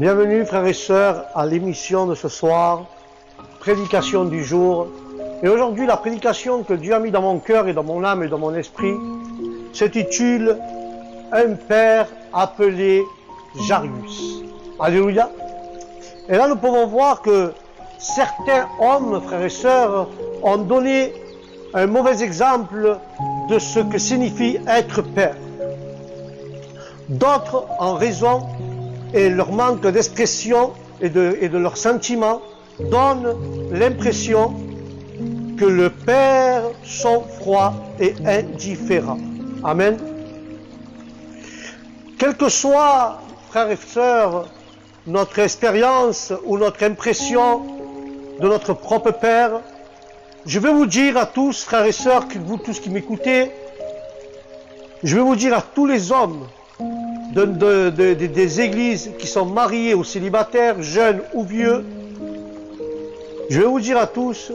Bienvenue frères et sœurs à l'émission de ce soir, prédication du jour. Et aujourd'hui la prédication que Dieu a mis dans mon cœur et dans mon âme et dans mon esprit s'intitule « Un père appelé Jarius ». Alléluia. Et là nous pouvons voir que certains hommes, frères et sœurs, ont donné un mauvais exemple de ce que signifie être père. D'autres, en raison et leur manque d'expression et de leurs sentiments, donnent l'impression que le père sont froids et indifférents. Amen. Quelle que soit, frères et sœurs, notre expérience ou notre impression de notre propre père, je vais vous dire à tous, frères et sœurs, vous tous qui m'écoutez, je vais vous dire à tous les hommes des églises qui sont mariés ou célibataires, jeunes ou vieux, je vais vous dire à tous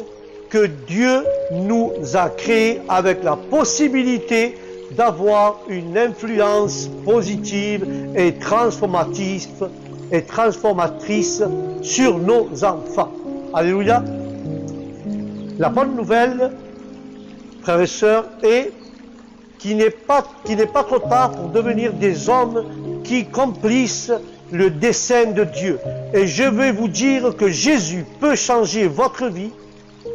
que Dieu nous a créés avec la possibilité d'avoir une influence positive et transformatrice sur nos enfants. Alléluia. La bonne nouvelle, frères et sœurs, est qu'il n'est pas trop tard pour devenir des hommes qui accomplissent le dessein de Dieu. Et je vais vous dire que Jésus peut changer votre vie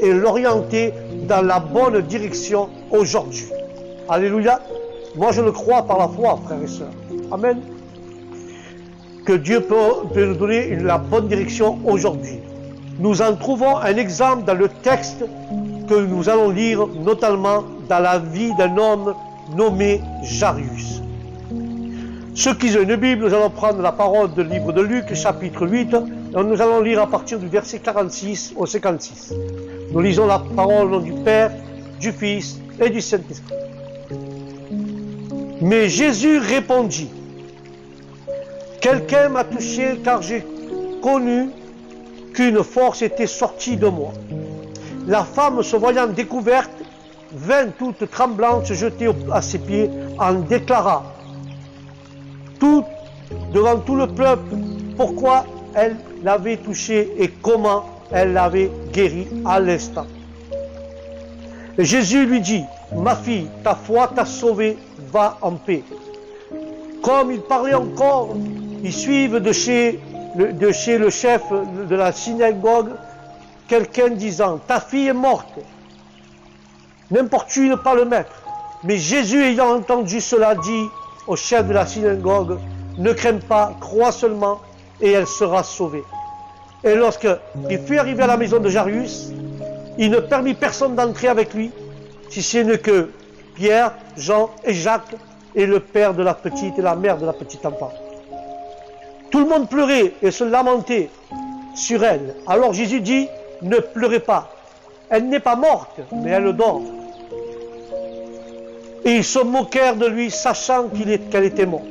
et l'orienter dans la bonne direction aujourd'hui. Alléluia. Moi je le crois par la foi, frères et sœurs. Amen. Que Dieu peut nous donner la bonne direction aujourd'hui. Nous en trouvons un exemple dans le texte que nous allons lire, notamment dans la vie d'un homme nommé Jarius. Ceux qui ont une Bible, nous allons prendre la parole du livre de Luc, chapitre 8, et nous allons lire à partir du verset 46 au 56. Nous lisons la parole au nom du Père, du Fils et du Saint-Esprit. Mais Jésus répondit, « Quelqu'un m'a touché car j'ai connu qu'une force était sortie de moi. » La femme, se voyant découverte, vint toute tremblante se jeter à ses pieds en déclara devant tout le peuple pourquoi elle l'avait touché et comment elle l'avait guéri à l'instant. Et Jésus lui dit, « Ma fille, ta foi t'a sauvée, va en paix. » Comme il parlait encore, ils suivent de chez le chef de la synagogue quelqu'un disant, « Ta fille est morte. » N'importune pas le maître. Mais Jésus, ayant entendu cela, dit au chef de la synagogue, « Ne crains pas, crois seulement, et elle sera sauvée. » Et lorsqu'il fut arrivé à la maison de Jarius, il ne permit personne d'entrer avec lui, si ce n'est que Pierre, Jean et Jacques, et le père de la petite et la mère de la petite enfant. Tout le monde pleurait et se lamentait sur elle. Alors Jésus dit, « Ne pleurez pas. Elle n'est pas morte, mais elle dort. » Et ils se moquèrent de lui, sachant qu'elle était morte.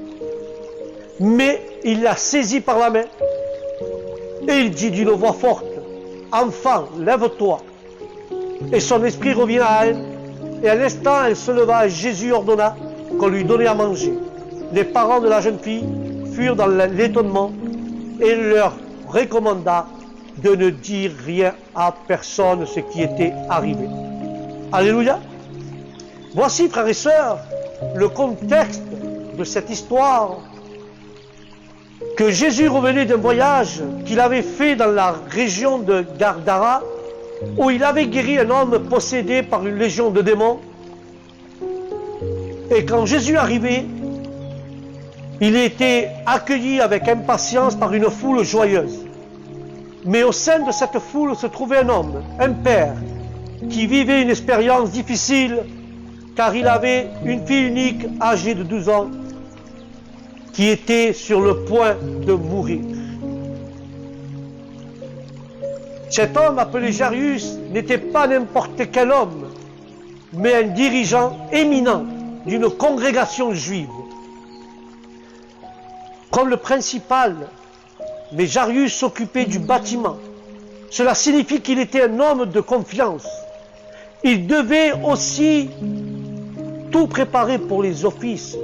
Mais il la saisit par la main, et il dit d'une voix forte, « Enfant, lève-toi. » Et son esprit revient à elle, et à l'instant elle se leva, et Jésus ordonna qu'on lui donnait à manger. Les parents de la jeune fille furent dans l'étonnement, et leur recommanda de ne dire rien à personne ce qui était arrivé. Alléluia. Voici, frères et sœurs, le contexte de cette histoire, que Jésus revenait d'un voyage qu'il avait fait dans la région de Gardara, où il avait guéri un homme possédé par une légion de démons. Et quand Jésus arrivait, il était accueilli avec impatience par une foule joyeuse. Mais au sein de cette foule se trouvait un homme, un père, qui vivait une expérience difficile, car il avait une fille unique âgée de 12 ans, qui était sur le point de mourir. Cet homme appelé Jarius n'était pas n'importe quel homme, mais un dirigeant éminent d'une congrégation juive. Comme le principal, mais Jarius s'occupait du bâtiment. Cela signifie qu'il était un homme de confiance. Il devait aussi tout préparer pour les offices.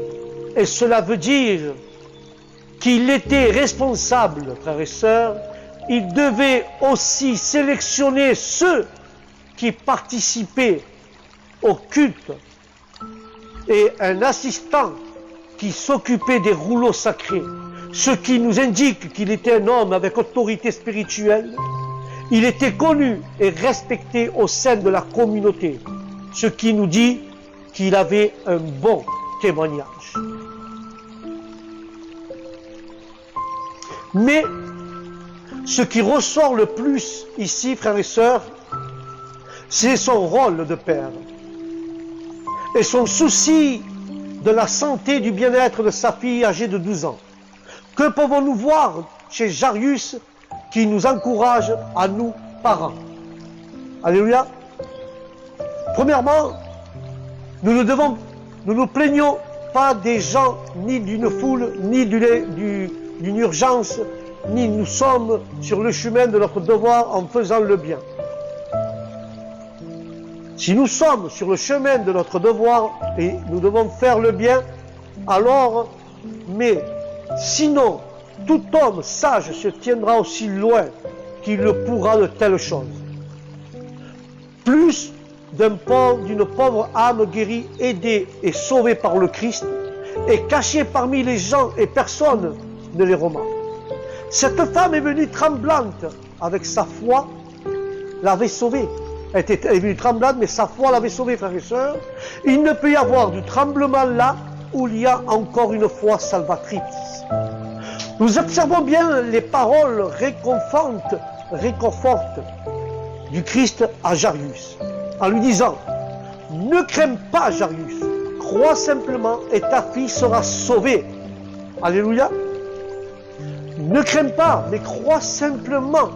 Et cela veut dire qu'il était responsable, frères et sœurs, il devait aussi sélectionner ceux qui participaient au culte et un assistant qui s'occupait des rouleaux sacrés, ce qui nous indique qu'il était un homme avec autorité spirituelle. Il était connu et respecté au sein de la communauté, ce qui nous dit qu'il avait un bon témoignage. Mais ce qui ressort le plus ici, frères et sœurs, c'est son rôle de père et son souci de la santé et du bien-être de sa fille âgée de 12 ans. Que pouvons-nous voir chez Jairus qui nous encourage à nous, parents? Alléluia. Premièrement, nous ne nous plaignons pas des gens, ni d'une foule, ni d'une urgence, ni nous sommes sur le chemin de notre devoir en faisant le bien. Si nous sommes sur le chemin de notre devoir et nous devons faire le bien, alors, mais sinon, tout homme sage se tiendra aussi loin qu'il le pourra de telles choses. Plus d'une pauvre âme guérie, aidée et sauvée par le Christ, est cachée parmi les gens et personne ne les remarque. Cette femme est venue tremblante avec sa foi, l'avait sauvée. Elle est venue tremblante, mais sa foi l'avait sauvée, frères et sœurs. Il ne peut y avoir du tremblement là où il y a encore une foi salvatrice. Nous observons bien les paroles réconfortantes du Christ à Jairus, en lui disant « Ne crains pas, Jairus, crois simplement et ta fille sera sauvée. » Alléluia. Ne crains pas, mais crois simplement.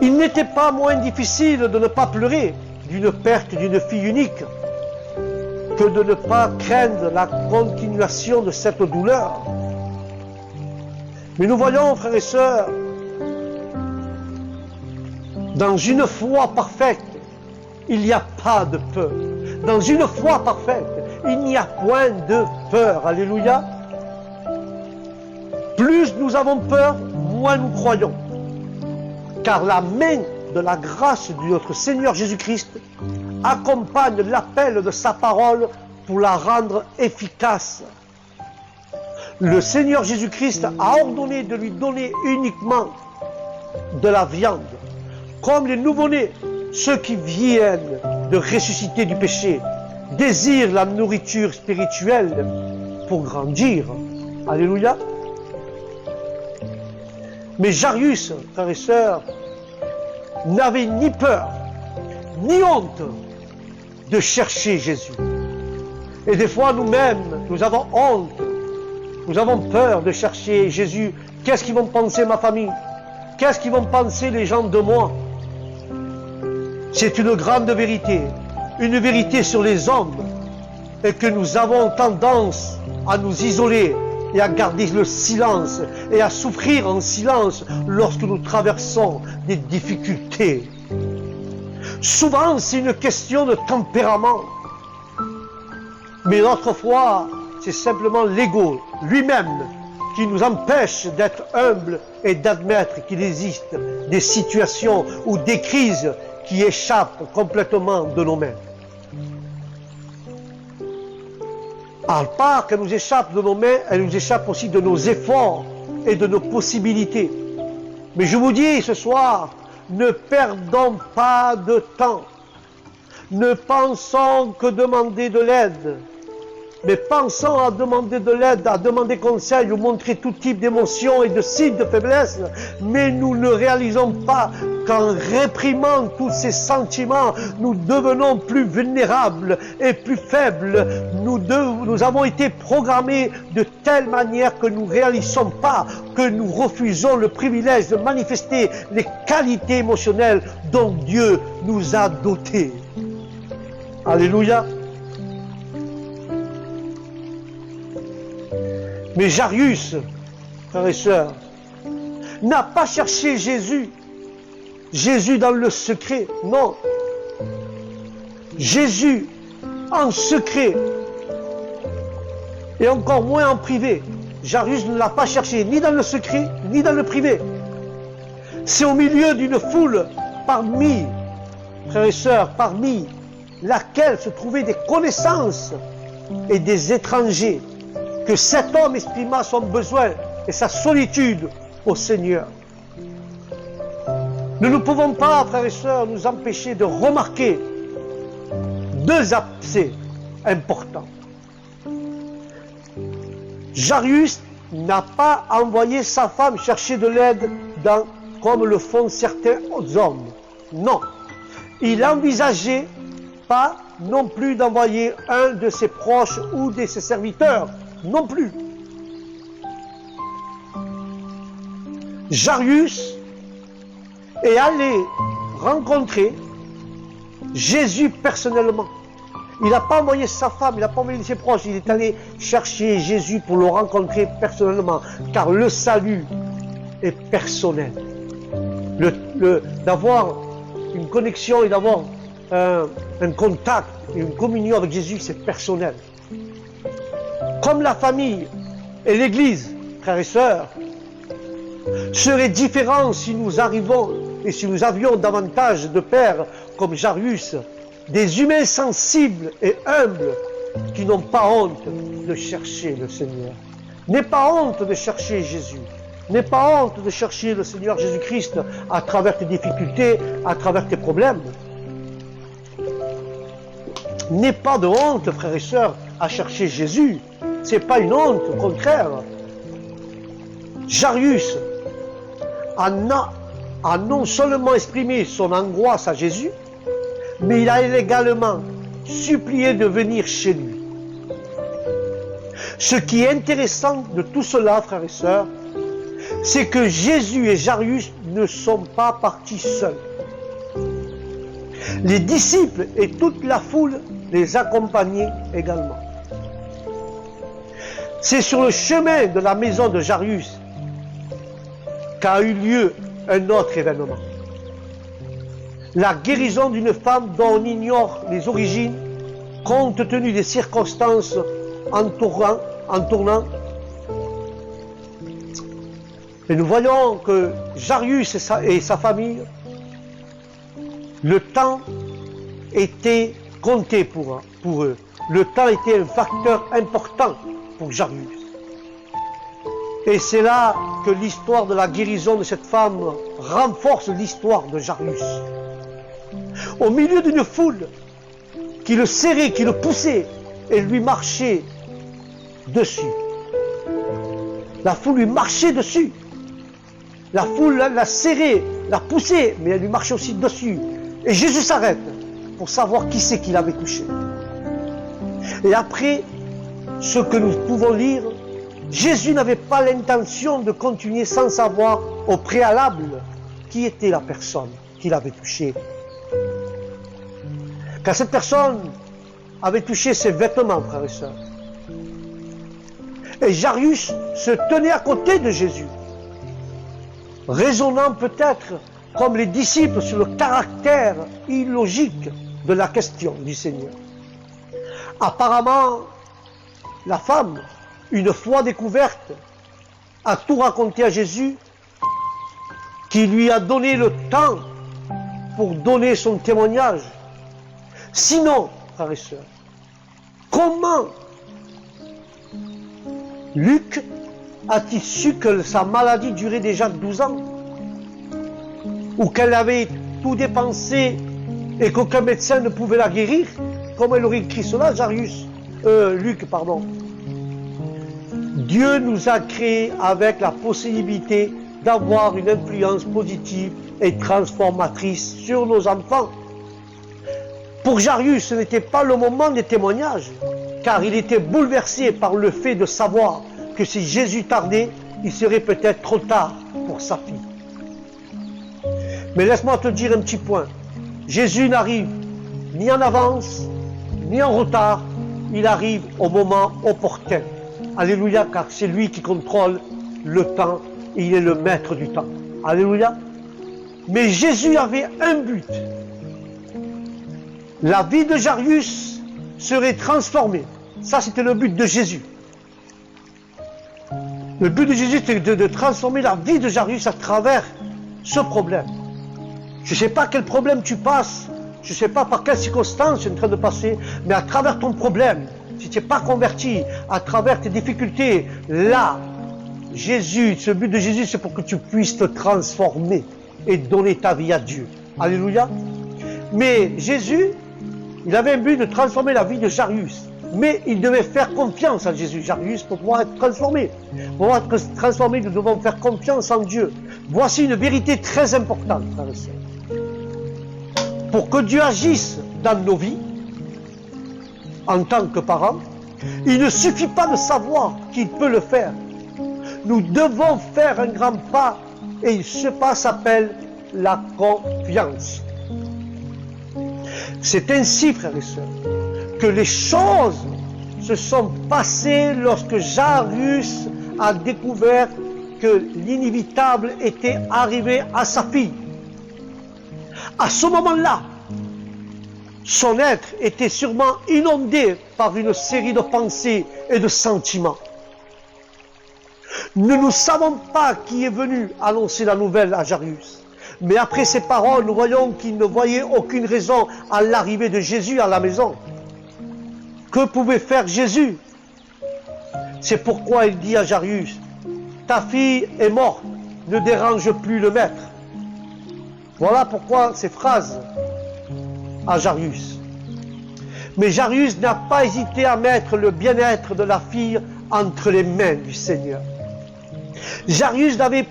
Il n'était pas moins difficile de ne pas pleurer d'une perte d'une fille unique que de ne pas craindre la continuation de cette douleur. Mais nous voyons, frères et sœurs, dans une foi parfaite, il n'y a pas de peur. Dans une foi parfaite, il n'y a point de peur. Alléluia. Plus nous avons peur, moins nous croyons. Car la main de la grâce de notre Seigneur Jésus-Christ accompagne l'appel de sa parole pour la rendre efficace. Le Seigneur Jésus-Christ a ordonné de lui donner uniquement de la viande, comme les nouveau-nés, ceux qui viennent de ressusciter du péché, désirent la nourriture spirituelle pour grandir. Alléluia. Mais Jairus, frères et sœurs, n'avait ni peur, ni honte de chercher Jésus. Et des fois, nous-mêmes, nous avons honte, nous avons peur de chercher Jésus. Qu'est-ce qu'ils vont penser ma famille? Qu'est-ce qu'ils vont penser les gens de moi? C'est une grande vérité, une vérité sur les hommes, et que nous avons tendance à nous isoler et à garder le silence et à souffrir en silence lorsque nous traversons des difficultés. Souvent, c'est une question de tempérament. Mais l'autre fois, c'est simplement l'ego lui-même qui nous empêche d'être humbles et d'admettre qu'il existe des situations ou des crises qui échappent complètement de nos mains. À part qu'elle nous échappe de nos mains, elle nous échappe aussi de nos efforts et de nos possibilités. Mais je vous dis ce soir, ne perdons pas de temps. Ne pensons que demander de l'aide. Mais pensons à demander de l'aide, à demander conseil, ou montrer tout type d'émotions et de signes de faiblesse. Mais nous ne réalisons pas qu'en réprimant tous ces sentiments, nous devenons plus vulnérables et plus faibles. Nous avons été programmés de telle manière que nous ne réalisons pas que nous refusons le privilège de manifester les qualités émotionnelles dont Dieu nous a dotés. Alléluia. Mais Jairus, frères et sœurs, n'a pas cherché Jésus dans le secret, non. Jésus en secret, et encore moins en privé. Jairus ne l'a pas cherché, ni dans le secret, ni dans le privé. C'est au milieu d'une foule, parmi, frères et sœurs, parmi laquelle se trouvaient des connaissances et des étrangers, que cet homme exprima son besoin et sa solitude au Seigneur. Nous ne pouvons pas, frères et sœurs, nous empêcher de remarquer deux aspects importants. Jairus n'a pas envoyé sa femme chercher de l'aide comme le font certains hommes. Non. Il n'envisageait pas non plus d'envoyer un de ses proches ou de ses serviteurs. Non plus. Jairus est allé rencontrer Jésus personnellement. Il n'a pas envoyé sa femme, il n'a pas envoyé ses proches, il est allé chercher Jésus pour le rencontrer personnellement, car le salut est personnel. D'avoir une connexion et d'avoir un contact, une communion avec Jésus, c'est personnel. Comme la famille et l'Église, frères et sœurs, serait différent si nous arrivons et si nous avions davantage de pères comme Jairus, des humains sensibles et humbles qui n'ont pas honte de chercher le Seigneur. N'aie pas honte de chercher Jésus. N'aie pas honte de chercher le Seigneur Jésus-Christ à travers tes difficultés, à travers tes problèmes. N'aie pas de honte, frères et sœurs, à chercher Jésus. Ce n'est pas une honte, au contraire. Jairus a non seulement exprimé son angoisse à Jésus, mais il a également supplié de venir chez lui. Ce qui est intéressant de tout cela, frères et sœurs, c'est que Jésus et Jairus ne sont pas partis seuls. Les disciples et toute la foule les accompagnaient également. C'est sur le chemin de la maison de Jairus qu'a eu lieu un autre événement. La guérison d'une femme dont on ignore les origines, compte tenu des circonstances entournant. Et nous voyons que Jairus et sa famille, le temps était compté pour eux. Le temps était un facteur important pour Jairus. Et c'est là que l'histoire de la guérison de cette femme renforce l'histoire de Jairus. Au milieu d'une foule qui le serrait, qui le poussait et lui marchait dessus. La foule lui marchait dessus. La foule l'a serré, l'a poussé, mais elle lui marchait aussi dessus. Et Jésus s'arrête pour savoir qui c'est qui l'avait touché. Et après ce que nous pouvons lire, Jésus n'avait pas l'intention de continuer sans savoir au préalable qui était la personne qui l'avait touché. Car cette personne avait touché ses vêtements, frères et sœurs. Et Jairus se tenait à côté de Jésus, raisonnant peut-être comme les disciples sur le caractère illogique de la question du Seigneur. Apparemment, la femme, une fois découverte, a tout raconté à Jésus, qui lui a donné le temps pour donner son témoignage. Sinon, frères et sœurs, comment Luc a-t-il su que sa maladie durait déjà 12 ans? Ou qu'elle avait tout dépensé et qu'aucun médecin ne pouvait la guérir? Comment elle aurait écrit cela, Luc, pardon. Dieu nous a créés avec la possibilité d'avoir une influence positive et transformatrice sur nos enfants. Pour Jairus, ce n'était pas le moment des témoignages, car il était bouleversé par le fait de savoir que si Jésus tardait, il serait peut-être trop tard pour sa fille. Mais laisse-moi te dire un petit point. Jésus n'arrive ni en avance, ni en retard, il arrive au moment opportun. Alléluia, car c'est lui qui contrôle le temps et il est le maître du temps. Alléluia. Mais Jésus avait un but. La vie de Jairus serait transformée. Ça, c'était le but de Jésus. Le but de Jésus, c'est de transformer la vie de Jairus à travers ce problème. Je ne sais pas quel problème tu passes, je ne sais pas par quelles circonstances tu es en train de passer, mais à travers ton problème, si tu n'es pas converti, à travers tes difficultés, là, Jésus, ce but de Jésus, c'est pour que tu puisses te transformer et donner ta vie à Dieu. Alléluia. Mais Jésus, il avait un but de transformer la vie de Jairus. Mais il devait faire confiance à Jésus. Jairus, pour pouvoir être transformé. Pour pouvoir être transformé, nous devons faire confiance en Dieu. Voici une vérité très importante, frères et sœurs. Pour que Dieu agisse dans nos vies, en tant que parents, il ne suffit pas de savoir qu'il peut le faire. Nous devons faire un grand pas, et ce pas s'appelle la confiance. C'est ainsi, frères et sœurs, que les choses se sont passées lorsque Jairus a découvert que l'inévitable était arrivé à sa fille. À ce moment-là, son être était sûrement inondé par une série de pensées et de sentiments. Nous ne savons pas qui est venu annoncer la nouvelle à Jairus. Mais après ces paroles, nous voyons qu'il ne voyait aucune raison à l'arrivée de Jésus à la maison. Que pouvait faire Jésus? C'est pourquoi il dit à Jairus, ta fille est morte, ne dérange plus le maître. Voilà pourquoi ces phrases à Jairus. Mais Jairus n'a pas hésité à mettre le bien-être de la fille entre les mains du Seigneur. Jairus n'avait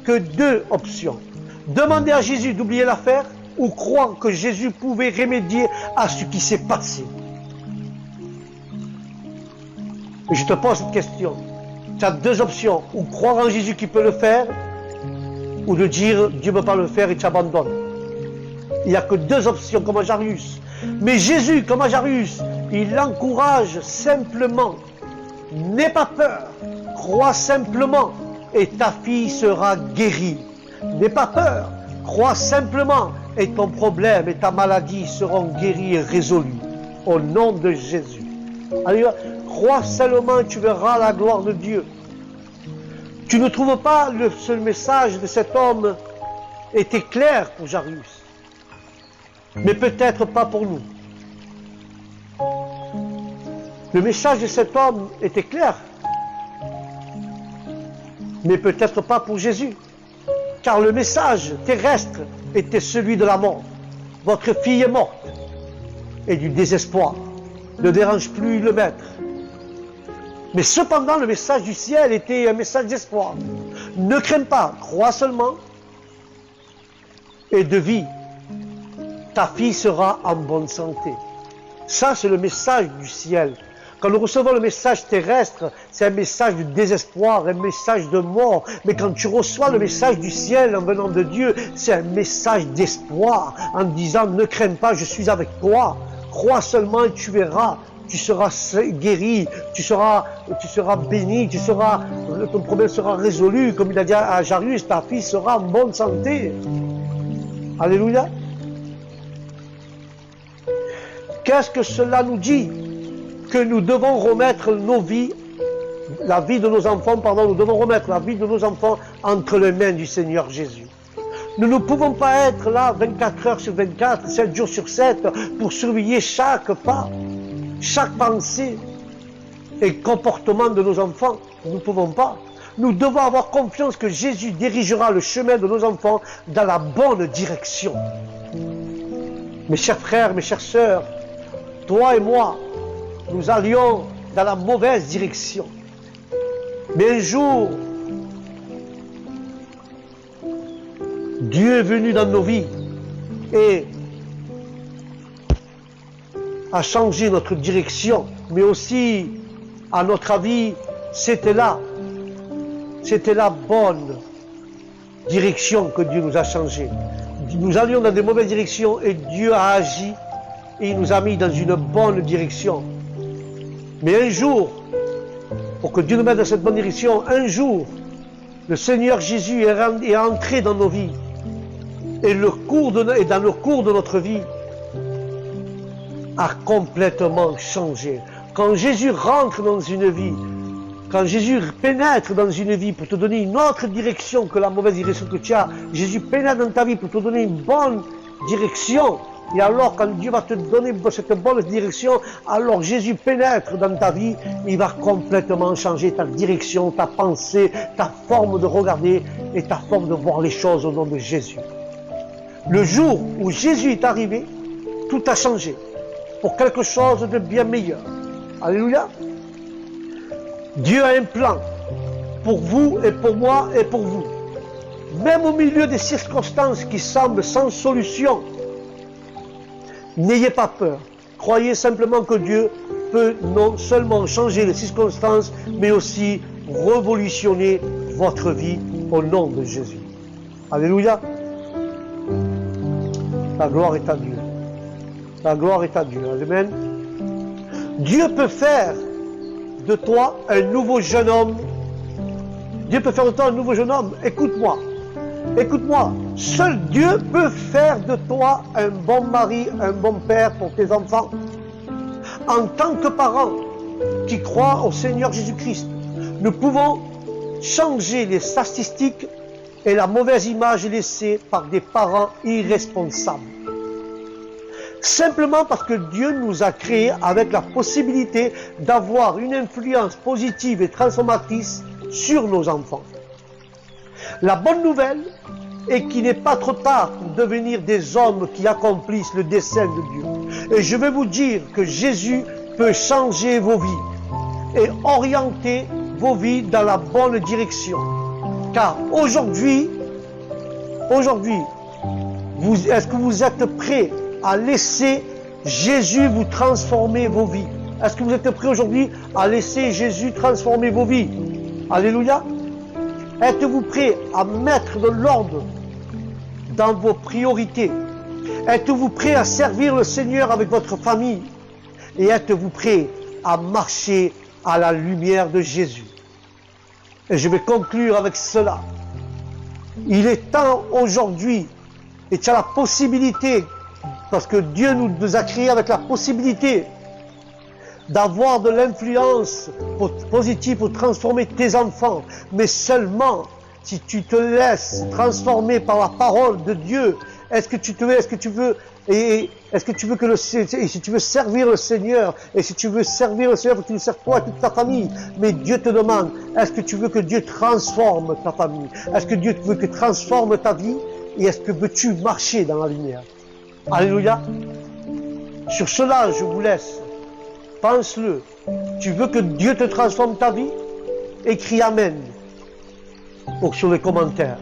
que deux options. Demander à Jésus d'oublier l'affaire ou croire que Jésus pouvait remédier à ce qui s'est passé. Et je te pose cette question. Tu as deux options. Ou croire en Jésus qui peut le faire, ou de dire Dieu ne peut pas le faire et tu abandonnes. Il n'y a que deux options comme à Jairus. Mais Jésus, comme à Jairus, il l'encourage simplement. N'aie pas peur. Crois simplement et ta fille sera guérie. N'aie pas peur. Crois simplement et ton problème et ta maladie seront guéris et résolus. Au nom de Jésus. Allez, crois seulement et tu verras la gloire de Dieu. Tu ne trouves pas ce message de cet homme était clair pour Jairus, mais peut-être pas pour nous. Le message de cet homme était clair, mais peut-être pas pour Jésus, car le message terrestre était celui de la mort. Votre fille est morte et du désespoir. Ne dérange plus le maître. Mais cependant, le message du ciel était un message d'espoir. Ne crains pas, crois seulement et de vie. Ta fille sera en bonne santé. Ça, c'est le message du ciel. Quand nous recevons le message terrestre, c'est un message de désespoir, un message de mort. Mais quand tu reçois le message du ciel en venant de Dieu, c'est un message d'espoir, en disant, ne crains pas, je suis avec toi. Crois seulement et tu verras. Tu seras guéri, tu seras béni, ton problème sera résolu. Comme il a dit à Jairus, ta fille sera en bonne santé. Alléluia. Qu'est-ce que cela nous dit? Que nous devons remettre nos vies, la vie de nos enfants, nous devons remettre la vie de nos enfants entre les mains du Seigneur Jésus. Nous ne pouvons pas être là 24 heures sur 24, 7 jours sur 7 pour surveiller chaque pas, chaque pensée et comportement de nos enfants. Nous ne pouvons pas. Nous devons avoir confiance que Jésus dirigera le chemin de nos enfants dans la bonne direction. Mes chers frères, mes chères sœurs, toi et moi, nous allions dans la mauvaise direction. Mais un jour, Dieu est venu dans nos vies et a changé notre direction, mais aussi, à notre avis, c'était la bonne direction que Dieu nous a changé. Nous allions dans de mauvaises directions et Dieu a agi et il nous a mis dans une bonne direction. Mais un jour, pour que Dieu nous mette dans cette bonne direction, un jour, le Seigneur Jésus est entré dans nos vies et dans le cours de notre vie, a complètement changé. Quand Jésus rentre dans une vie, Quand Jésus pénètre dans une vie pour te donner une autre direction que la mauvaise direction que tu as, Jésus pénètre dans ta vie pour te donner une bonne direction. Et alors, quand Dieu va te donner cette bonne direction, alors Jésus pénètre dans ta vie, il va complètement changer ta direction, ta pensée, ta forme de regarder et ta forme de voir les choses au nom de Jésus. Le jour où Jésus est arrivé, tout a changé pour quelque chose de bien meilleur. Alléluia. Dieu a un plan pour vous et pour moi et pour vous. Même au milieu des circonstances qui semblent sans solution, n'ayez pas peur. Croyez simplement que Dieu peut non seulement changer les circonstances, mais aussi révolutionner votre vie au nom de Jésus. Alléluia. La gloire est à Dieu. La gloire est à Dieu. Amen. Dieu peut faire de toi un nouveau jeune homme. Dieu peut faire de toi un nouveau jeune homme. Écoute-moi. Écoute-moi. Seul Dieu peut faire de toi un bon mari, un bon père pour tes enfants. En tant que parents qui croient au Seigneur Jésus-Christ, nous pouvons changer les statistiques et la mauvaise image laissée par des parents irresponsables. Simplement parce que Dieu nous a créés avec la possibilité d'avoir une influence positive et transformatrice sur nos enfants. La bonne nouvelle est qu'il n'est pas trop tard pour devenir des hommes qui accomplissent le dessein de Dieu. Et je vais vous dire que Jésus peut changer vos vies et orienter vos vies dans la bonne direction. Car aujourd'hui, est-ce que vous êtes prêts à laisser Jésus vous transformer vos vies? Est-ce que vous êtes prêts aujourd'hui à laisser Jésus transformer vos vies? Alléluia. Êtes-vous prêts à mettre de l'ordre dans vos priorités? Êtes-vous prêts à servir le Seigneur avec votre famille? Et êtes-vous prêts à marcher à la lumière de Jésus? Et je vais conclure avec cela. Il est temps aujourd'hui, et tu as la possibilité, parce que Dieu nous a créés avec la possibilité d'avoir de l'influence positive pour transformer tes enfants, mais seulement si tu te laisses transformer par la parole de Dieu. Est-ce que tu veux que si tu veux servir le Seigneur, et si tu veux servir le Seigneur, faut que tu le sers toi et toute ta famille. Mais Dieu te demande, est-ce que tu veux que Dieu transforme ta famille? Est-ce que Dieu veut que transforme ta vie? Et est-ce que veux-tu marcher dans la lumière? Alléluia. Sur cela, je vous laisse. Pense-le. Tu veux que Dieu te transforme ta vie? Écris Amen sur les commentaires.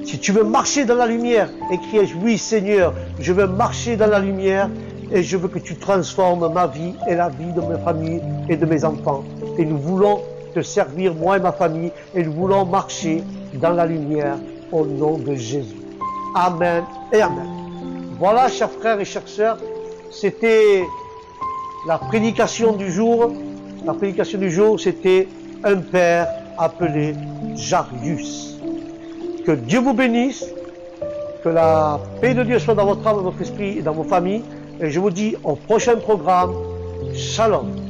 Si tu veux marcher dans la lumière, écris oui Seigneur, je veux marcher dans la lumière et je veux que tu transformes ma vie et la vie de ma famille et de mes enfants. Et nous voulons te servir, moi et ma famille, et nous voulons marcher dans la lumière au nom de Jésus. Amen et Amen. Voilà, chers frères et chères sœurs, c'était la prédication du jour. La prédication du jour, c'était un père appelé Jarius. Que Dieu vous bénisse, que la paix de Dieu soit dans votre âme, dans votre esprit et dans vos familles. Et je vous dis au prochain programme, Shalom.